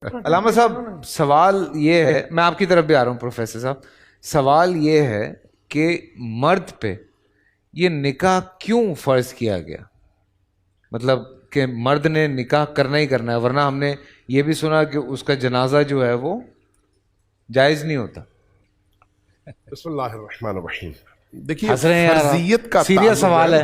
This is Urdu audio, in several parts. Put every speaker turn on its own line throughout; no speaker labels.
علامہ صاحب سوال یہ ہے، میں آپ کی طرف بھی آ رہا ہوں پروفیسر صاحب، سوال یہ ہے کہ مرد پہ یہ نکاح کیوں فرض کیا گیا؟ مطلب کہ مرد نے نکاح کرنا ہی کرنا ہے، ورنہ ہم نے یہ بھی سنا کہ اس کا جنازہ جو ہے وہ جائز نہیں ہوتا۔
بسم اللہ الرحمن الرحیم۔ دیکھیے
ہنس رہے ہیں یار،
فرضیت کا
سیریس سوال ہے۔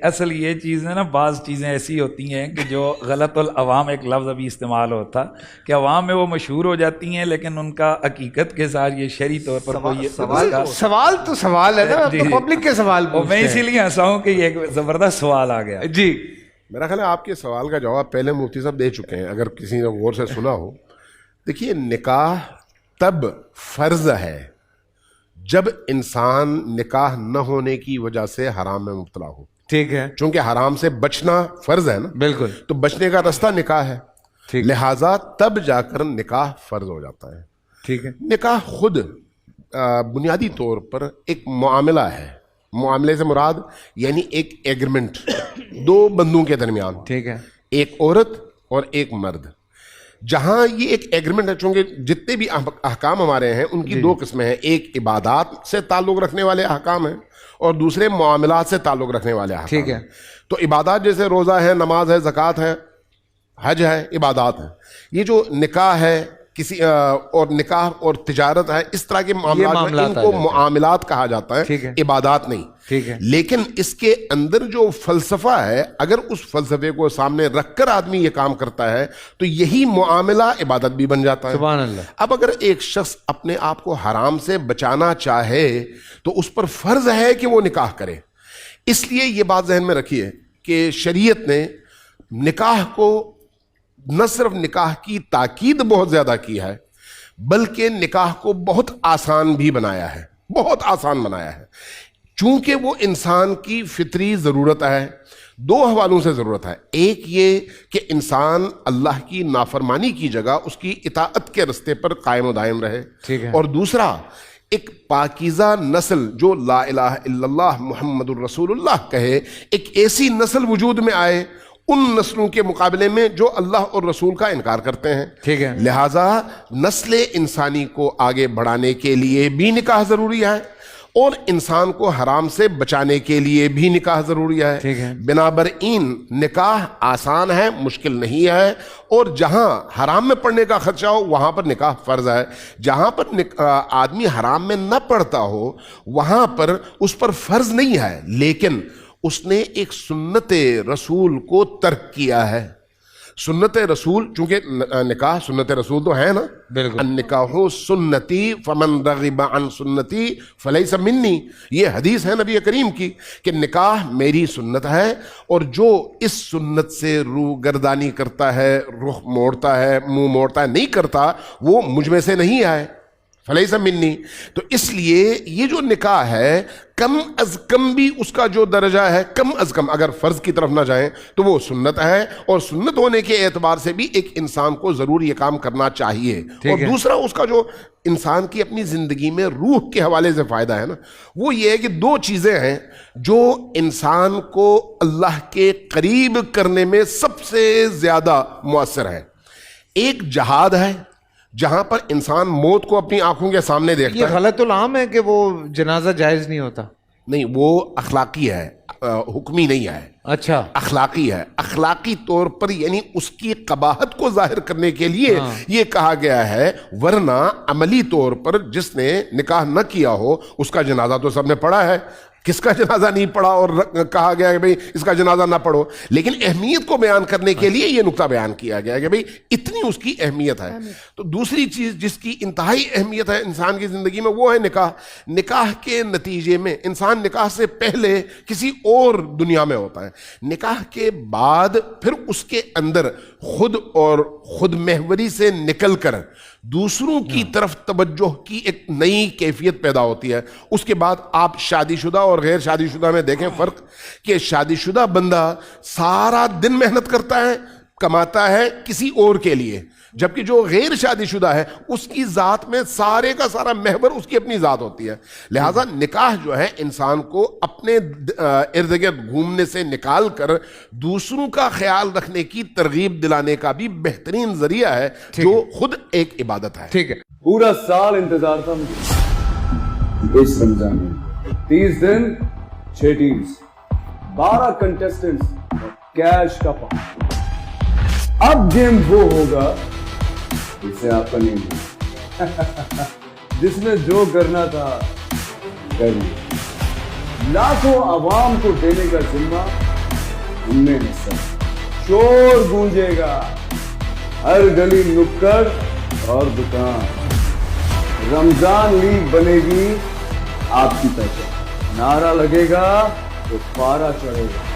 اصل یہ چیز ہے نا، بعض چیزیں ایسی ہوتی ہیں کہ جو غلط العوام ایک لفظ ابھی استعمال ہوتا کہ عوام میں وہ مشہور ہو جاتی ہیں، لیکن ان کا حقیقت کے ساتھ یہ شرعی طور پر
سوال تو سوال ہے نا، پبلک کے سوال
میں اسی لیے ہنسا ہوں کہ یہ ایک زبردست سوال آ گیا۔
جی
میرا خیال ہے آپ کے سوال کا جواب پہلے مفتی صاحب دے چکے ہیں، اگر کسی نے غور سے سنا ہو۔ دیکھیے نکاح تب فرض ہے جب انسان نکاح نہ ہونے کی وجہ سے حرام میں مبتلا ہو۔
ٹھیک ہے،
چونکہ حرام سے بچنا فرض ہے نا،
بالکل،
تو بچنے کا راستہ نکاح ہے،
ٹھیک،
لہٰذا تب جا کر نکاح فرض ہو جاتا ہے۔
ٹھیک ہے،
نکاح خود بنیادی طور پر ایک معاملہ ہے۔ معاملے سے مراد یعنی ایک ایگریمنٹ دو بندوں کے درمیان،
ٹھیک ہے،
ایک عورت اور ایک مرد۔ جہاں یہ ایک ایگریمنٹ ہے، چونکہ جتنے بھی احکام ہمارے ہیں ان کی دو قسمیں ہیں، ایک عبادات سے تعلق رکھنے والے احکام ہیں اور دوسرے معاملات سے تعلق رکھنے والے احکام۔
ٹھیک ہے،
تو عبادات جیسے روزہ ہے، نماز ہے، زکوٰۃ ہے، حج ہے، عبادات ہیں۔ یہ جو نکاح ہے کسی اور نکاح اور تجارت ہے، اس طرح کے معاملات ان کو معاملات کہا جاتا ہے، عبادات نہیں۔
ٹھیک ہے،
لیکن اس کے اندر جو فلسفہ ہے، اگر اس فلسفے کو سامنے رکھ کر آدمی یہ کام کرتا ہے تو یہی معاملہ عبادت بھی بن جاتا ہے۔
سبحان اللہ۔
اب اگر ایک شخص اپنے آپ کو حرام سے بچانا چاہے تو اس پر فرض ہے کہ وہ نکاح کرے۔ اس لیے یہ بات ذہن میں رکھیے کہ شریعت نے نکاح کو نہ صرف نکاح کی تاکید بہت زیادہ کی ہے، بلکہ نکاح کو بہت آسان بھی بنایا ہے، بہت آسان بنایا ہے۔ چونکہ وہ انسان کی فطری ضرورت ہے، دو حوالوں سے ضرورت ہے۔ ایک یہ کہ انسان اللہ کی نافرمانی کی جگہ اس کی اطاعت کے رستے پر قائم و دائم رہے،
ٹھیک ہے،
اور دوسرا ایک پاکیزہ نسل جو لا الہ الا اللہ محمد الرسول اللہ کہے، ایک ایسی نسل وجود میں آئے ان نسلوں کے مقابلے میں جو اللہ اور رسول کا انکار کرتے ہیں۔
ٹھیک ہے،
لہٰذا نسل انسانی کو آگے بڑھانے کے لیے بھی نکاح ضروری ہے اور انسان کو حرام سے بچانے کے لیے بھی نکاح ضروری ہے۔
ٹھیک ہے،
بنابراین نکاح آسان ہے، مشکل نہیں ہے، اور جہاں حرام میں پڑنے کا خدشہ ہو وہاں پر نکاح فرض ہے۔ جہاں پر آدمی حرام میں نہ پڑتا ہو وہاں پر اس پر فرض نہیں ہے، لیکن اس نے ایک سنت رسول کو ترک کیا ہے۔ سنت رسول، چونکہ نکاح سنت رسول تو ہے نا،
بالکل،
النکاح سنتی فمن رغب عن سنتی فلیس منی، یہ حدیث ہے نبی کریم کی کہ نکاح میری سنت ہے، اور جو اس سنت سے روح گردانی کرتا ہے، رخ موڑتا ہے، منہ موڑتا ہے، نہیں کرتا، وہ مجھ میں سے نہیں آئے، فلیس منی۔ تو اس لیے یہ جو نکاح ہے کم از کم بھی اس کا جو درجہ ہے، کم از کم اگر فرض کی طرف نہ جائیں تو وہ سنت ہے، اور سنت ہونے کے اعتبار سے بھی ایک انسان کو ضرور یہ کام کرنا چاہیے۔ اور دوسرا اس کا جو انسان کی اپنی زندگی میں روح کے حوالے سے فائدہ ہے نا، وہ یہ ہے کہ دو چیزیں ہیں جو انسان کو اللہ کے قریب کرنے میں سب سے زیادہ مؤثر ہے۔ ایک جہاد ہے جہاں پر انسان موت کو اپنی آنکھوں کے سامنے دیکھتا ہے۔
یہ غلط العام ہے کہ وہ جنازہ جائز نہیں ہوتا؟
نہیں، وہ اخلاقی ہے، حکمی نہیں ہے،
اچھا،
اخلاقی ہے۔ اخلاقی طور پر یعنی اس کی قباحت کو ظاہر کرنے کے لیے یہ کہا گیا ہے، ورنہ عملی طور پر جس نے نکاح نہ کیا ہو اس کا جنازہ تو سب نے پڑھا ہے، کس کا جنازہ نہیں پڑھا اور کہا گیا کہ بھئی اس کا جنازہ نہ پڑھو؟ لیکن اہمیت کو بیان کرنے کے لیے یہ نقطہ بیان کیا گیا کہ بھئی اتنی اس کی اہمیت ہے۔ تو دوسری چیز جس کی انتہائی اہمیت ہے انسان کی زندگی میں وہ ہے نکاح۔ نکاح کے نتیجے میں انسان نکاح سے پہلے کسی اور دنیا میں ہوتا ہے، نکاح کے بعد پھر اس کے اندر خود اور خود محوری سے نکل کر دوسروں کی طرف توجہ کی ایک نئی کیفیت پیدا ہوتی ہے۔ اس کے بعد آپ شادی شدہ اور غیر شادی شدہ میں دیکھیں فرق، کہ شادی شدہ بندہ سارا دن محنت کرتا ہے کماتا ہے کسی اور کے لیے، جبکہ جو غیر شادی شدہ ہے اس کی ذات میں سارے کا سارا محور اس کی اپنی ذات ہوتی ہے. لہٰذا نکاح جو ہے انسان کو اپنے ارد گرد گھومنے سے نکال کر دوسروں کا خیال رکھنے کی ترغیب دلانے کا بھی بہترین ذریعہ ہے، جو خود ایک عبادت ہے.
ٹھیک ہے.
پورا سال انتظار تھا مجھے اس رمضان میں، 30 دن 6 ٹیمز، 12 کنٹیسٹنٹس، کیش کا پاؤں. اب گیم وہ ہوگا جسے آپ کا نہیں ہوگا، جس نے جو کرنا تھا کر لیا. لاکھوں عوام کو دینے کا ذمہ ہم نے حصہ. شور گونجے گا ہر گلی نکڑ اور دکان. رمضان لیگ بنے گی آپ کی پہچان. نعرہ لگے گا تو پارا چڑھے گا.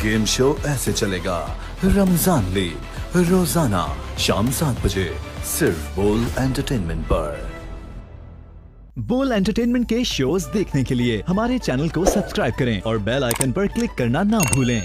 گیم شو ایسے چلے گا. رمضان لیگ روزانہ شام 7 بجے صرف بول انٹرٹینمنٹ پر.
بول انٹرٹینمنٹ کے شوز دیکھنے کے لیے ہمارے چینل کو سبسکرائب کریں اور بیل آئیکن پر کلک کرنا نہ بھولیں.